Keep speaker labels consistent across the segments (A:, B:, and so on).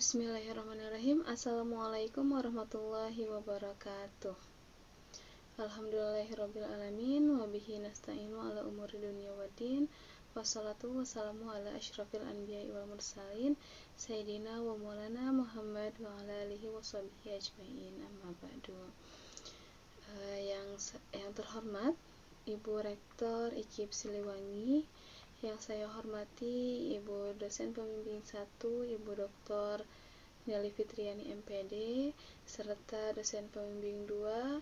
A: Bismillahirrahmanirrahim. Assalamualaikum warahmatullahi wabarakatuh. Alhamdulillahirabbil alamin wa bihi nasta'inu ala umuri dunya waddin. Wassalatu wassalamu ala asyrafil anbiya'i wal mursalin sayyidina wa maulana Muhammad wa ala alihi washabihi ajmain. Amma ba'du. Yang terhormat Ibu Rektor IKIP Siliwangi, yang saya hormati Ibu dosen pembimbing 1, Ibu Dr. Nelly Fitriani MPD, serta dosen pembimbing 2,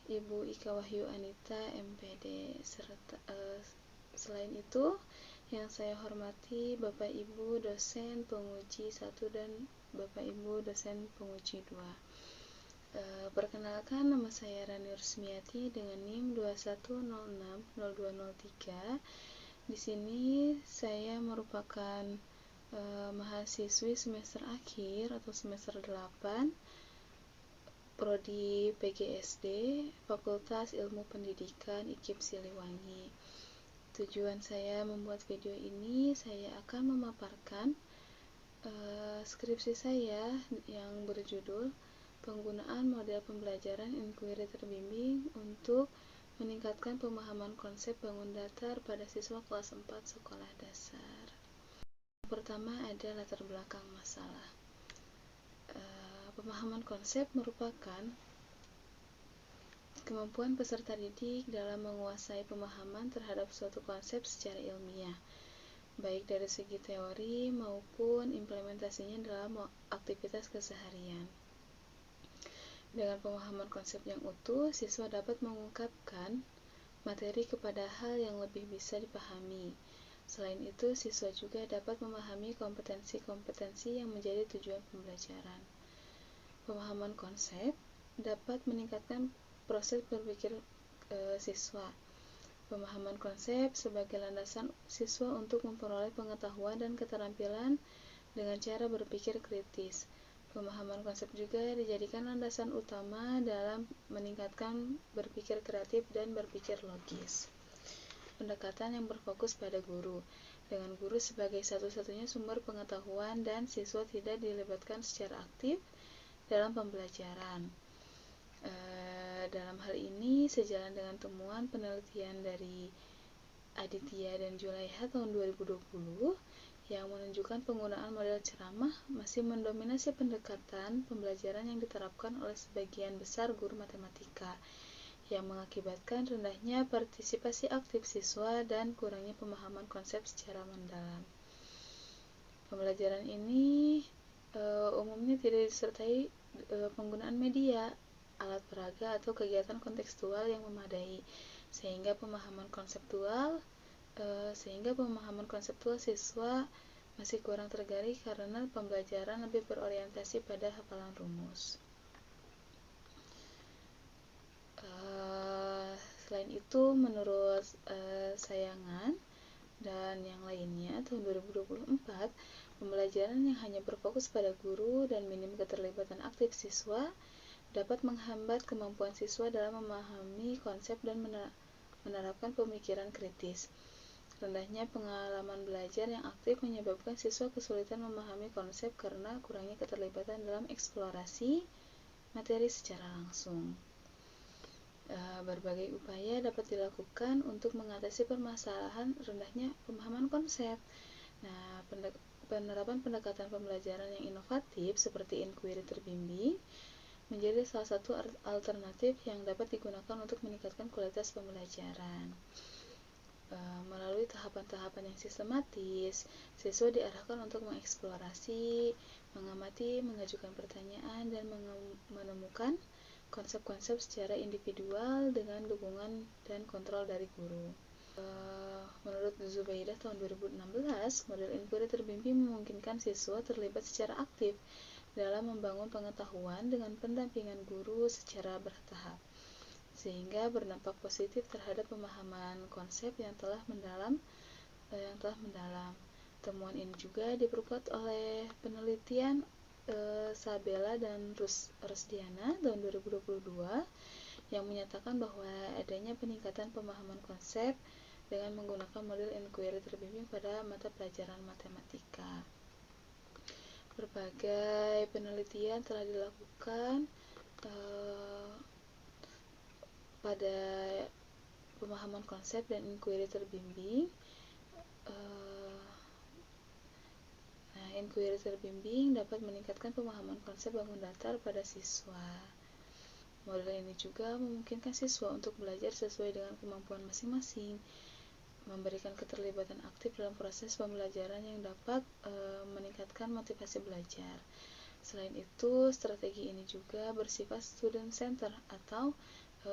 A: Ibu Ika Wahyu Anita MPD. Selain itu, yang saya hormati Bapak Ibu dosen penguji 1 dan Bapak Ibu dosen penguji 2. Perkenalkan, nama saya Rani Rusmiati dengan NIM 21060203. Di sini saya merupakan mahasiswi semester akhir atau semester 8 Prodi PGSD Fakultas Ilmu Pendidikan IKIP Siliwangi. Tujuan saya membuat video ini, saya akan memaparkan skripsi saya yang berjudul Penggunaan Model Pembelajaran Inquiry Terbimbing untuk meningkatkan pemahaman konsep bangun datar pada siswa kelas 4 sekolah dasar. Yang pertama ada latar belakang masalah. Pemahaman konsep merupakan kemampuan peserta didik dalam menguasai pemahaman terhadap suatu konsep secara ilmiah, baik dari segi teori maupun implementasinya dalam aktivitas keseharian. Dengan pemahaman konsep yang utuh, siswa dapat mengungkapkan materi kepada hal yang lebih bisa dipahami. Selain itu, siswa juga dapat memahami kompetensi-kompetensi yang menjadi tujuan pembelajaran. Pemahaman konsep dapat meningkatkan proses berpikir siswa. Pemahaman konsep sebagai landasan siswa untuk memperoleh pengetahuan dan keterampilan dengan cara berpikir kritis. Pemahaman konsep juga dijadikan landasan utama dalam meningkatkan berpikir kreatif dan berpikir logis. Pendekatan yang berfokus pada guru, dengan guru sebagai satu-satunya sumber pengetahuan dan siswa tidak dilibatkan secara aktif dalam pembelajaran. Dalam hal ini, sejalan dengan temuan penelitian dari Aditya dan Julaiha tahun 2020 yang menunjukkan penggunaan model ceramah masih mendominasi pendekatan pembelajaran yang diterapkan oleh sebagian besar guru matematika, yang mengakibatkan rendahnya partisipasi aktif siswa dan kurangnya pemahaman konsep secara mendalam. Pembelajaran ini umumnya tidak disertai penggunaan media, alat peraga atau kegiatan kontekstual yang memadai, sehingga pemahaman konseptual siswa masih kurang tergali karena pembelajaran lebih berorientasi pada hafalan rumus. Selain itu, menurut Sayangan dan yang lainnya tahun 2024, pembelajaran yang hanya berfokus pada guru dan minim keterlibatan aktif siswa dapat menghambat kemampuan siswa dalam memahami konsep dan menerapkan pemikiran kritis. Rendahnya pengalaman belajar yang aktif menyebabkan siswa kesulitan memahami konsep karena kurangnya keterlibatan dalam eksplorasi materi secara langsung. Berbagai upaya dapat dilakukan untuk mengatasi permasalahan rendahnya pemahaman konsep. Nah, penerapan pendekatan pembelajaran yang inovatif seperti inquiry terbimbing menjadi salah satu alternatif yang dapat digunakan untuk meningkatkan kualitas pembelajaran. Melalui tahapan-tahapan yang sistematis, siswa diarahkan untuk mengeksplorasi, mengamati, mengajukan pertanyaan, dan menemukan konsep-konsep secara individual dengan dukungan dan kontrol dari guru. Menurut Zubaidah tahun 2016, model inquiry terbimbing memungkinkan siswa terlibat secara aktif dalam membangun pengetahuan dengan pendampingan guru secara bertahap, sehingga berdampak positif terhadap pemahaman konsep yang telah mendalam. Temuan ini juga diperkuat oleh penelitian Sabella dan Rusdiana tahun 2022 yang menyatakan bahwa adanya peningkatan pemahaman konsep dengan menggunakan model inquiry terbimbing pada mata pelajaran matematika. Berbagai penelitian telah dilakukan pada pemahaman konsep dan inquiry terbimbing. Inquiry terbimbing dapat meningkatkan pemahaman konsep bangun datar pada siswa. Model ini juga memungkinkan siswa untuk belajar sesuai dengan kemampuan masing-masing, memberikan keterlibatan aktif dalam proses pembelajaran yang dapat meningkatkan motivasi belajar. Selain itu, strategi ini juga bersifat student center atau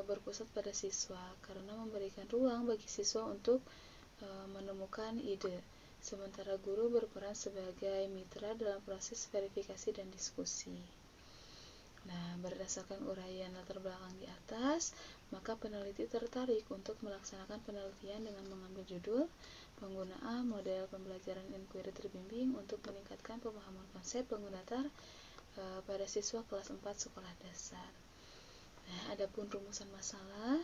A: berpusat pada siswa karena memberikan ruang bagi siswa untuk menemukan ide, sementara guru berperan sebagai mitra dalam proses verifikasi dan diskusi. Nah, berdasarkan uraian latar belakang di atas, maka peneliti tertarik untuk melaksanakan penelitian dengan mengambil judul penggunaan model pembelajaran inquiry terbimbing untuk meningkatkan pemahaman konsep bangun datar pada siswa kelas 4 sekolah dasar. Nah, adapun rumusan masalah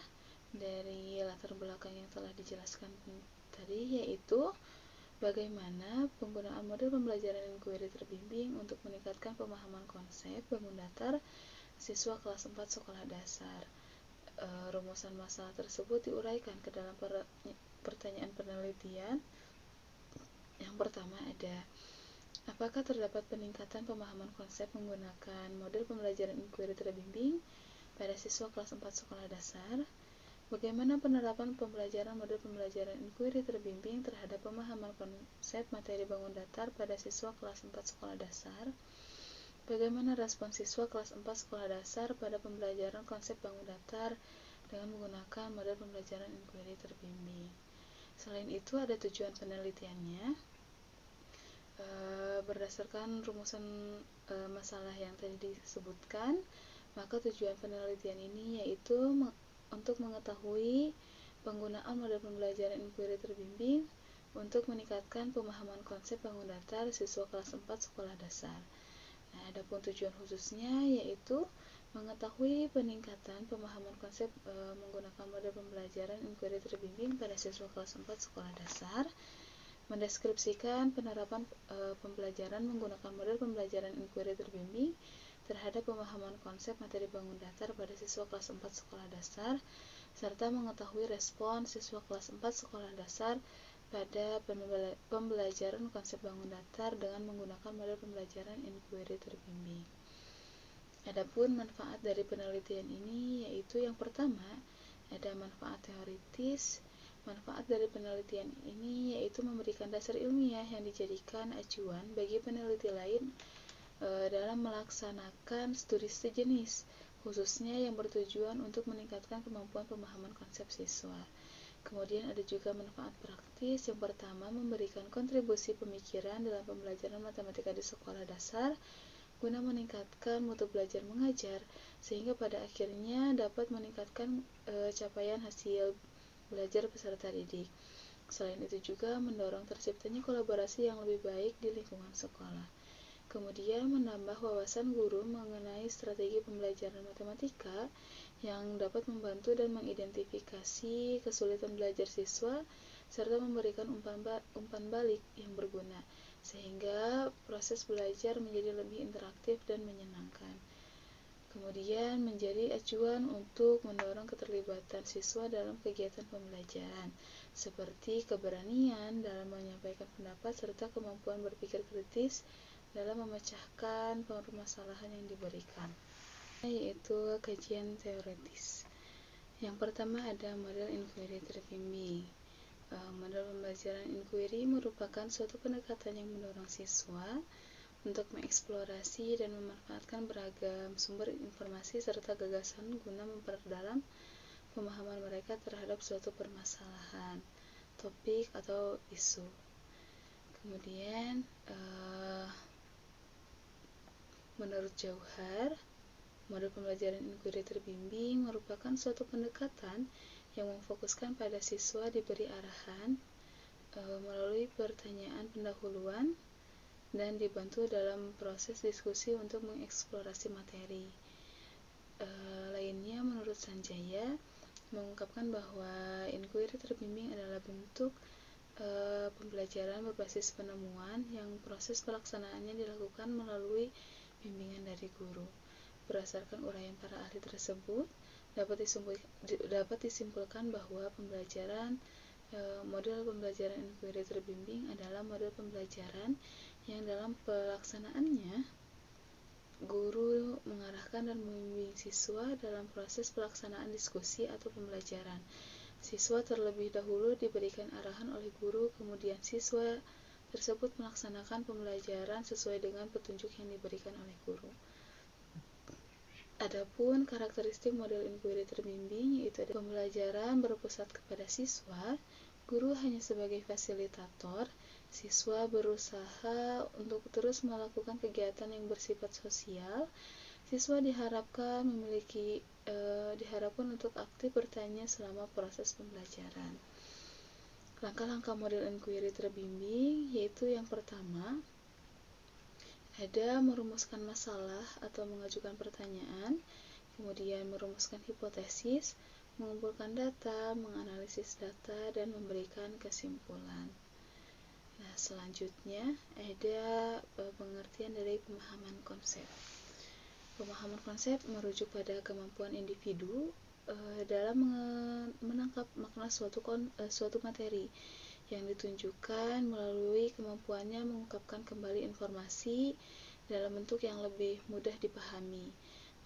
A: dari latar belakang yang telah dijelaskan tadi yaitu bagaimana penggunaan model pembelajaran inquiry terbimbing untuk meningkatkan pemahaman konsep bangun datar siswa kelas 4 sekolah dasar. Rumusan masalah tersebut diuraikan ke dalam pertanyaan penelitian. Yang pertama ada, apakah terdapat peningkatan pemahaman konsep menggunakan model pembelajaran inquiry terbimbing pada siswa kelas 4 sekolah dasar? Bagaimana penerapan pembelajaran model pembelajaran inquiry terbimbing terhadap pemahaman konsep materi bangun datar pada siswa kelas 4 sekolah dasar? Bagaimana respon siswa kelas 4 sekolah dasar pada pembelajaran konsep bangun datar dengan menggunakan model pembelajaran inquiry terbimbing? Selain itu, ada tujuan penelitiannya. Berdasarkan rumusan masalah yang tadi disebutkan, maka tujuan penelitian ini yaitu untuk mengetahui penggunaan model pembelajaran inquiry terbimbing untuk meningkatkan pemahaman konsep bangun datar siswa kelas 4 sekolah dasar. Nah, adapun tujuan khususnya yaitu mengetahui peningkatan pemahaman konsep menggunakan model pembelajaran inquiry terbimbing pada siswa kelas 4 sekolah dasar, mendeskripsikan penerapan pembelajaran menggunakan model pembelajaran inquiry terbimbing terhadap pemahaman konsep materi bangun datar pada siswa kelas 4 sekolah dasar, serta mengetahui respon siswa kelas 4 sekolah dasar pada pembelajaran konsep bangun datar dengan menggunakan model pembelajaran inquiry terbimbing. Adapun manfaat dari penelitian ini yaitu yang pertama, ada manfaat teoritis. Manfaat dari penelitian ini yaitu memberikan dasar ilmiah yang dijadikan acuan bagi peneliti lain dalam melaksanakan studi sejenis, khususnya yang bertujuan untuk meningkatkan kemampuan pemahaman konsep siswa. Kemudian ada juga manfaat praktis. Yang pertama, memberikan kontribusi pemikiran dalam pembelajaran matematika di sekolah dasar guna meningkatkan mutu belajar mengajar, sehingga pada akhirnya dapat meningkatkan capaian hasil belajar peserta didik. Selain itu juga mendorong terciptanya kolaborasi yang lebih baik di lingkungan sekolah. Kemudian menambah wawasan guru mengenai strategi pembelajaran matematika yang dapat membantu dan mengidentifikasi kesulitan belajar siswa serta memberikan umpan balik yang berguna sehingga proses belajar menjadi lebih interaktif dan menyenangkan. Kemudian menjadi acuan untuk mendorong keterlibatan siswa dalam kegiatan pembelajaran seperti keberanian dalam menyampaikan pendapat serta kemampuan berpikir kritis dalam memecahkan permasalahan yang diberikan, yaitu kajian teoritis. Yang pertama ada model inquiry terbimbing. Model pembelajaran inquiry merupakan suatu pendekatan yang mendorong siswa untuk mengeksplorasi dan memanfaatkan beragam sumber informasi serta gagasan guna memperdalam pemahaman mereka terhadap suatu permasalahan, topik, atau isu. Kemudian menurut Jauhar, model pembelajaran inquiry terbimbing merupakan suatu pendekatan yang memfokuskan pada siswa diberi arahan melalui pertanyaan pendahuluan dan dibantu dalam proses diskusi untuk mengeksplorasi materi. Lainnya, menurut Sanjaya, mengungkapkan bahwa inquiry terbimbing adalah bentuk pembelajaran berbasis penemuan yang proses pelaksanaannya dilakukan melalui bimbingan dari guru. Berdasarkan uraian para ahli tersebut, dapat disimpulkan bahwa model pembelajaran inquiry terbimbing adalah model pembelajaran yang dalam pelaksanaannya guru mengarahkan dan membimbing siswa dalam proses pelaksanaan diskusi atau pembelajaran. Siswa terlebih dahulu diberikan arahan oleh guru, kemudian siswa tersebut melaksanakan pembelajaran sesuai dengan petunjuk yang diberikan oleh guru. Adapun karakteristik model inquiry terbimbing yaitu pembelajaran berpusat kepada siswa, guru hanya sebagai fasilitator, siswa berusaha untuk terus melakukan kegiatan yang bersifat sosial. Siswa diharapkan untuk aktif bertanya selama proses pembelajaran. Langkah-langkah model inquiry terbimbing yaitu yang pertama, ada merumuskan masalah atau mengajukan pertanyaan, kemudian merumuskan hipotesis, mengumpulkan data, menganalisis data, dan memberikan kesimpulan. Nah, selanjutnya ada pengertian dari pemahaman konsep. Pemahaman konsep merujuk pada kemampuan individu dalam menangkap makna suatu materi yang ditunjukkan melalui kemampuannya mengungkapkan kembali informasi dalam bentuk yang lebih mudah dipahami,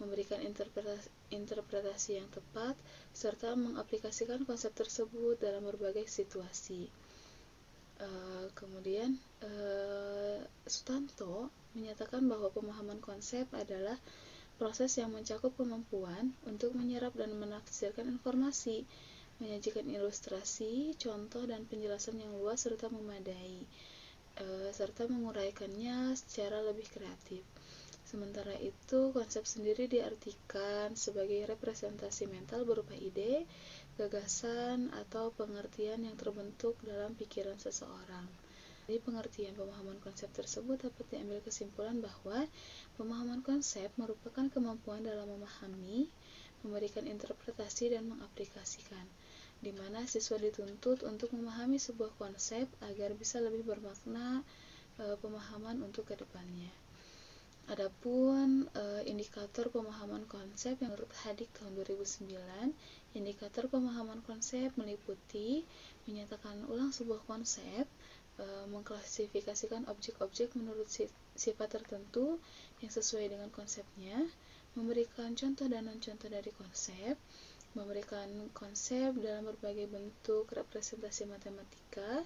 A: memberikan interpretasi yang tepat, serta mengaplikasikan konsep tersebut dalam berbagai situasi. Kemudian Sutanto menyatakan bahwa pemahaman konsep adalah proses yang mencakup kemampuan untuk menyerap dan menafsirkan informasi, menyajikan ilustrasi, contoh, dan penjelasan yang luas serta memadai, serta menguraikannya secara lebih kreatif. Sementara itu, konsep sendiri diartikan sebagai representasi mental berupa ide, gagasan, atau pengertian yang terbentuk dalam pikiran seseorang. Dari pengertian pemahaman konsep tersebut dapat diambil kesimpulan bahwa pemahaman konsep merupakan kemampuan dalam memahami, memberikan interpretasi, dan mengaplikasikan, di mana siswa dituntut untuk memahami sebuah konsep agar bisa lebih bermakna pemahaman untuk kedepannya. Adapun indikator pemahaman konsep yang menurut Hadik tahun 2009, indikator pemahaman konsep meliputi menyatakan ulang sebuah konsep, mengklasifikasikan objek-objek menurut sifat tertentu yang sesuai dengan konsepnya, memberikan contoh dan non-contoh dari konsep, memberikan konsep dalam berbagai bentuk representasi matematika,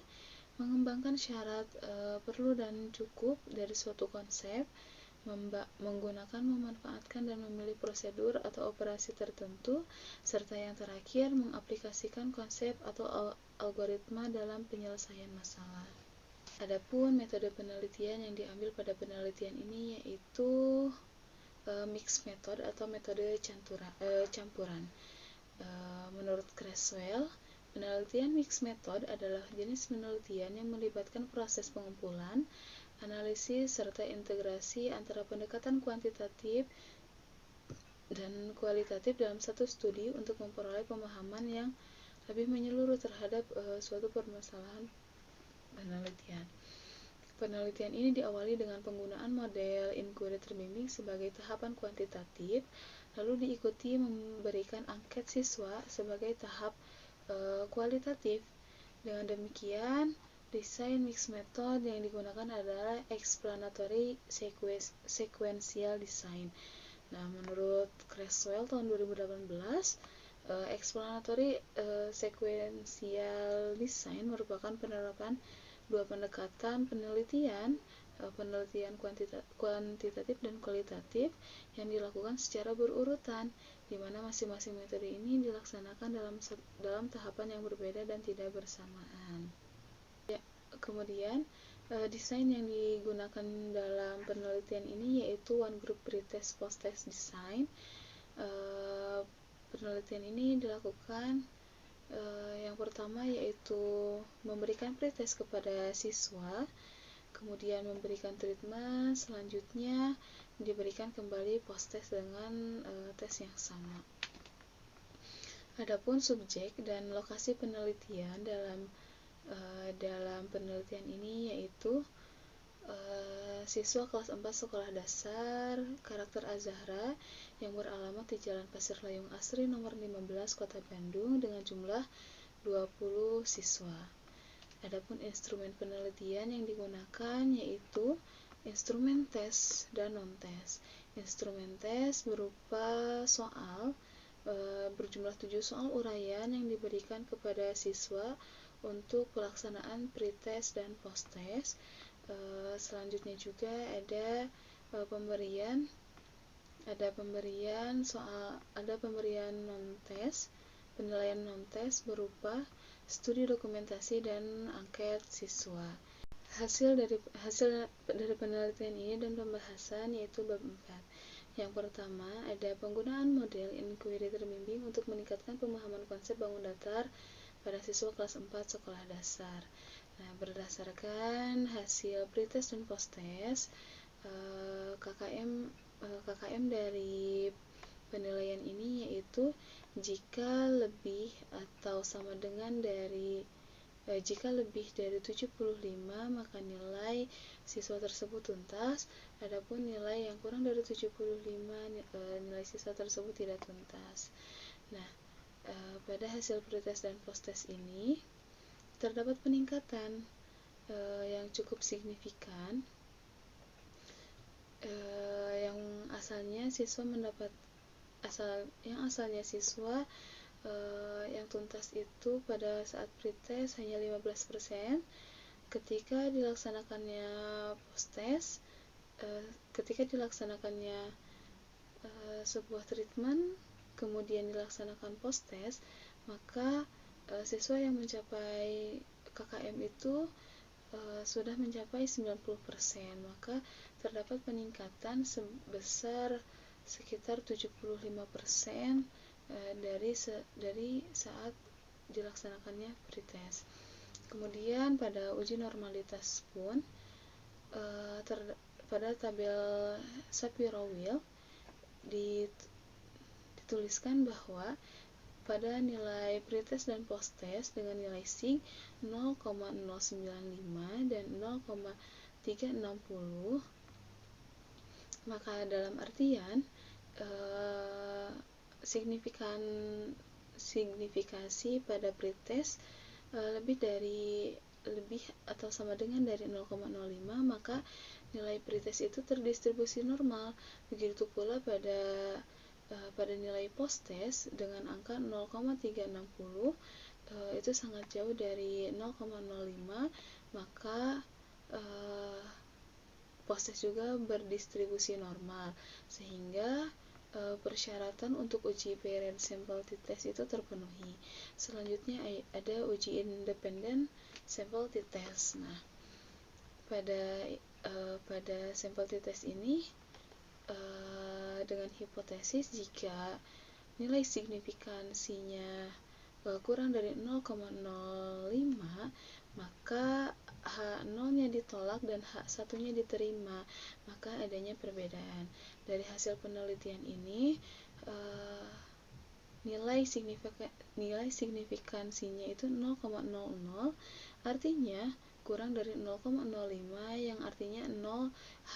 A: mengembangkan syarat perlu dan cukup dari suatu konsep, menggunakan, memanfaatkan, dan memilih prosedur atau operasi tertentu, serta yang terakhir mengaplikasikan konsep atau algoritma dalam penyelesaian masalah. Adapun metode penelitian yang diambil pada penelitian ini yaitu mixed method atau metode campuran. Menurut Creswell, penelitian mixed method adalah jenis penelitian yang melibatkan proses pengumpulan, analisis, serta integrasi antara pendekatan kuantitatif dan kualitatif dalam satu studi untuk memperoleh pemahaman yang lebih menyeluruh terhadap suatu permasalahan penelitian. Penelitian ini diawali dengan penggunaan model inquiry terbimbing sebagai tahapan kuantitatif, lalu diikuti memberikan angket siswa sebagai tahap kualitatif. Dengan demikian, desain mixed method yang digunakan adalah explanatory sequential design. Nah, menurut Creswell tahun 2018, explanatory sequential design merupakan penerapan dua pendekatan penelitian kuantitatif dan kualitatif yang dilakukan secara berurutan, di mana masing-masing metode ini dilaksanakan dalam tahapan yang berbeda dan tidak bersamaan. Kemudian, desain yang digunakan dalam penelitian ini yaitu one group pretest post-test design. Penelitian ini dilakukan yang pertama yaitu memberikan pretest kepada siswa, kemudian memberikan treatment, selanjutnya diberikan kembali post-test dengan tes yang sama. Adapun subjek dan lokasi penelitian dalam dalam penelitian ini, yaitu siswa kelas 4 sekolah dasar karakter Azahra yang beralamat di Jalan Pasir Layung Asri nomor 15 Kota Bandung dengan jumlah 20 siswa. Adapun instrumen penelitian yang digunakan yaitu instrumen tes dan non-tes. Instrumen tes berupa soal berjumlah 7 soal uraian yang diberikan kepada siswa untuk pelaksanaan pre-test dan post-test. Selanjutnya juga ada pemberian non-tes, penilaian non-tes berupa studi dokumentasi dan angket siswa. Hasil dari penelitian ini dan pembahasan yaitu bab 4. Yang pertama, ada penggunaan model inquiry terbimbing untuk meningkatkan pemahaman konsep bangun datar pada siswa kelas 4 sekolah dasar. Nah, berdasarkan hasil pretest dan posttest, KKM dari penilaian ini yaitu jika lebih dari 75 maka nilai siswa tersebut tuntas. Adapun nilai yang kurang dari 75 nilai siswa tersebut tidak tuntas. Nah, pada hasil pretest dan posttest ini terdapat peningkatan yang cukup signifikan, yang asalnya siswa yang tuntas itu pada saat pretest hanya 15%. Ketika dilaksanakannya posttest, sebuah treatment kemudian dilaksanakan posttest, maka siswa yang mencapai KKM itu sudah mencapai 90%, maka terdapat peningkatan sebesar sekitar 75% dari saat dilaksanakannya pretest. Kemudian pada uji normalitas pun pada tabel Shapiro-Wilk dituliskan bahwa pada nilai pretest dan posttest dengan nilai SIG 0,095 dan 0,360, maka dalam artian signifikasi pada pretest lebih atau sama dengan dari 0,05, maka nilai pretest itu terdistribusi normal. Begitu pula pada nilai posttest dengan angka 0,360 itu sangat jauh dari 0,05, maka posttest juga berdistribusi normal, sehingga persyaratan untuk uji variant sample t-test itu terpenuhi. Selanjutnya ada uji independen sample t-test. Nah, pada sampel t-test ini dengan hipotesis jika nilai signifikansinya kurang dari 0,05, maka H0-nya ditolak dan H1-nya diterima, maka adanya perbedaan. Dari hasil penelitian ini, nilai signifikansinya itu 0,00, artinya kurang dari 0,05, yang artinya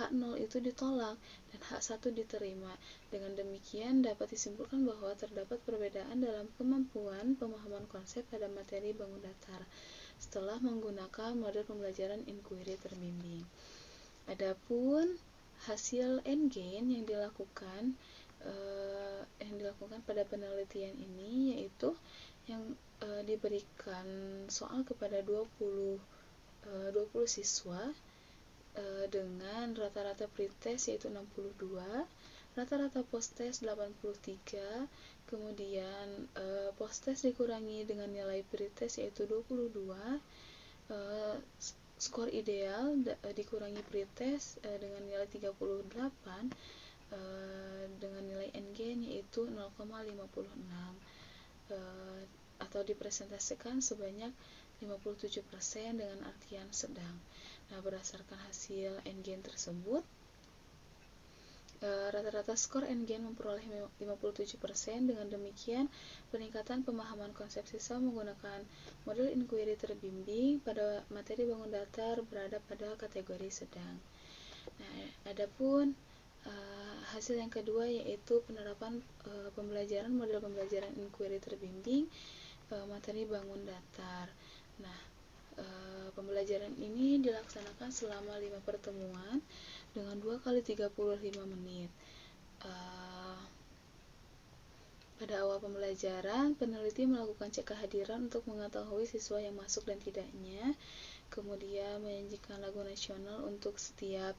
A: H0 itu ditolak dan H1 diterima. Dengan demikian dapat disimpulkan bahwa terdapat perbedaan dalam kemampuan pemahaman konsep pada materi bangun datar setelah menggunakan model pembelajaran inquiry terbimbing. Adapun hasil endgain yang dilakukan pada penelitian ini yaitu yang diberikan soal kepada 20 siswa dengan rata-rata pretest yaitu 62, rata-rata posttest 83, kemudian posttest dikurangi dengan nilai pretest yaitu 22, skor ideal dikurangi pretest dengan nilai 38, dengan nilai endgain yaitu 0,56, atau dipresentasikan sebanyak 57% dengan artian sedang. Nah, berdasarkan hasil endgain tersebut, Rata-rata skor NGN memperoleh 57%. Dengan demikian, peningkatan pemahaman konsep siswa menggunakan model inquiry terbimbing pada materi bangun datar berada pada kategori sedang. Nah, adapun hasil yang kedua yaitu penerapan pembelajaran model pembelajaran inquiry terbimbing materi bangun datar. Nah, pembelajaran ini dilaksanakan selama 5 pertemuan dengan 2 kali 35 menit. Pada awal pembelajaran, peneliti melakukan cek kehadiran untuk mengetahui siswa yang masuk dan tidaknya, kemudian menyanyikan lagu nasional untuk setiap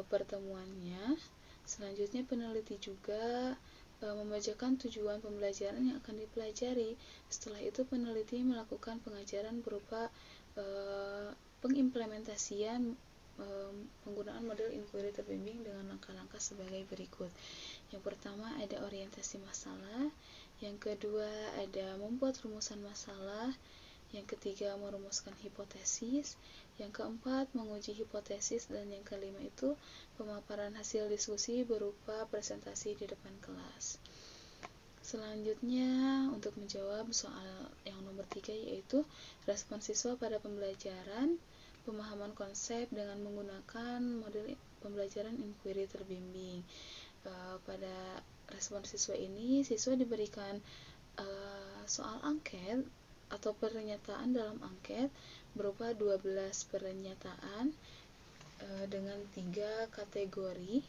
A: pertemuannya. Selanjutnya, peneliti juga membacakan tujuan pembelajaran yang akan dipelajari. Setelah itu, peneliti melakukan pengajaran berupa pengimplementasian penggunaan model inquiry terbimbing dengan langkah-langkah sebagai berikut. Yang pertama ada orientasi masalah, yang kedua ada membuat rumusan masalah, yang ketiga merumuskan hipotesis, yang keempat menguji hipotesis, dan yang kelima itu pemaparan hasil diskusi berupa presentasi di depan kelas. Selanjutnya untuk menjawab soal yang nomor 3 yaitu respon siswa pada pembelajaran pemahaman konsep dengan menggunakan model pembelajaran inquiry terbimbing. Pada respon siswa ini, siswa diberikan soal angket atau pernyataan dalam angket berupa 12 pernyataan dengan 3 kategori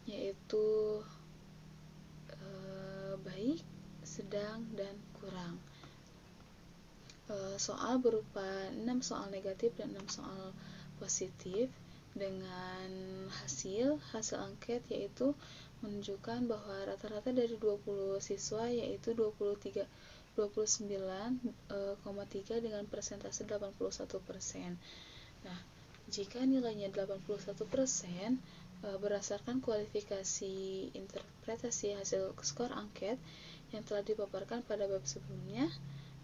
A: yaitu baik, sedang, dan kurang. Soal berupa 6 soal negatif dan 6 soal positif dengan hasil angket yaitu menunjukkan bahwa rata-rata dari 20 siswa yaitu 29,3 dengan persentase 81%. Nah, jika nilainya 81%, berdasarkan kualifikasi interpretasi hasil skor angket yang telah dipaparkan pada bab sebelumnya,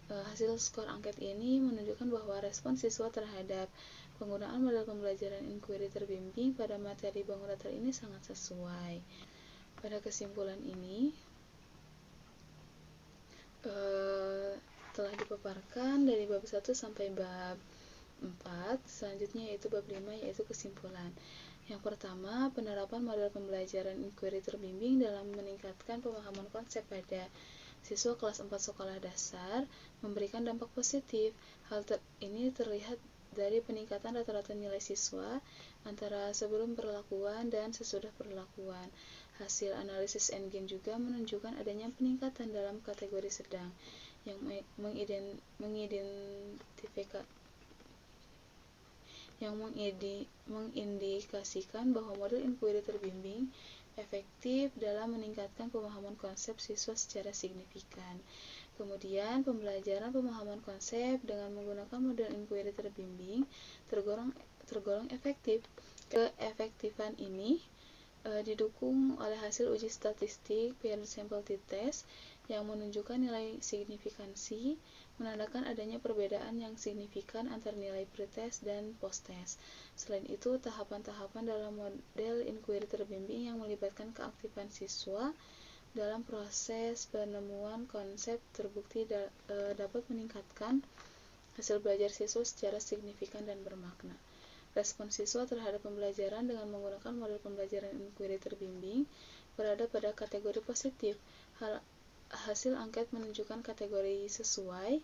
A: hasil skor angket ini menunjukkan bahwa respon siswa terhadap penggunaan model pembelajaran inquiry terbimbing pada materi bangun datar ini sangat sesuai. Pada kesimpulan ini telah dipaparkan dari bab 1 sampai bab 4, selanjutnya yaitu bab 5 yaitu kesimpulan. Yang pertama, penerapan model pembelajaran inquiry terbimbing dalam meningkatkan pemahaman konsep pada siswa kelas 4 sekolah dasar memberikan dampak positif. Hal ini terlihat dari peningkatan rata-rata nilai siswa antara sebelum perlakuan dan sesudah perlakuan. Hasil analisis NGen juga menunjukkan adanya peningkatan dalam kategori sedang yang mengindikasikan bahwa model inquiry terbimbing efektif dalam meningkatkan pemahaman konsep siswa secara signifikan. Kemudian, pembelajaran pemahaman konsep dengan menggunakan model inquiry terbimbing tergolong efektif. Keefektifan ini didukung oleh hasil uji statistik peer sample t-test yang menunjukkan nilai signifikansi menandakan adanya perbedaan yang signifikan antar nilai pre-test dan post-test. Selain itu, tahapan-tahapan dalam model inquiry terbimbing yang melibatkan keaktifan siswa dalam proses penemuan konsep terbukti dapat meningkatkan hasil belajar siswa secara signifikan dan bermakna. Respon siswa terhadap pembelajaran dengan menggunakan model pembelajaran inquiry terbimbing berada pada kategori positif. Hasil angket menunjukkan kategori sesuai,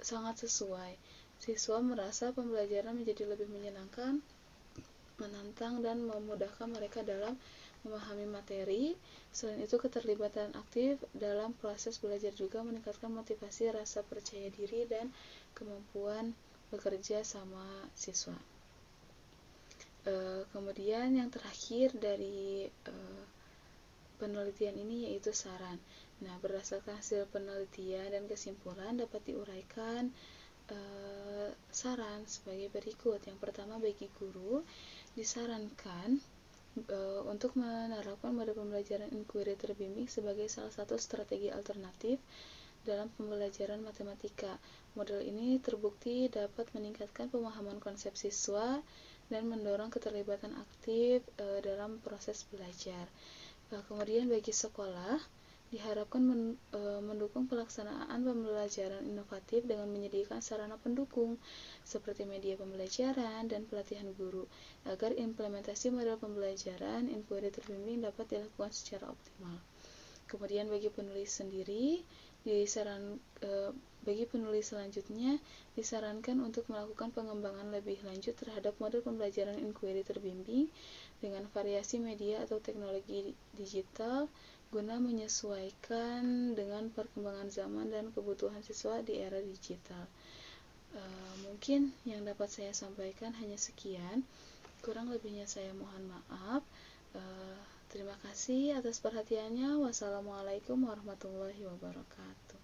A: sangat sesuai. Siswa merasa pembelajaran menjadi lebih menyenangkan, menantang, dan memudahkan mereka dalam memahami materi. Selain itu, keterlibatan aktif dalam proses belajar juga meningkatkan motivasi, rasa percaya diri, dan kemampuan bekerja sama siswa. Kemudian yang terakhir dari penelitian ini yaitu saran. Nah, berdasarkan hasil penelitian dan kesimpulan dapat diuraikan saran sebagai berikut. Yang pertama, bagi guru disarankan untuk menerapkan model pembelajaran inquiry terbimbing sebagai salah satu strategi alternatif dalam pembelajaran matematika. Model ini terbukti dapat meningkatkan pemahaman konsep siswa dan mendorong keterlibatan aktif dalam proses belajar. Kemudian bagi sekolah, diharapkan mendukung pelaksanaan pembelajaran inovatif dengan menyediakan sarana pendukung seperti media pembelajaran dan pelatihan guru agar implementasi model pembelajaran inquiry terbimbing dapat dilakukan secara optimal. Kemudian bagi penulis sendiri, bagi penulis selanjutnya disarankan untuk melakukan pengembangan lebih lanjut terhadap model pembelajaran inquiry terbimbing dengan variasi media atau teknologi digital guna menyesuaikan dengan perkembangan zaman dan kebutuhan siswa di era digital. Mungkin yang dapat saya sampaikan hanya sekian, kurang lebihnya saya mohon maaf. Terima kasih atas perhatiannya. Wassalamualaikum warahmatullahi wabarakatuh.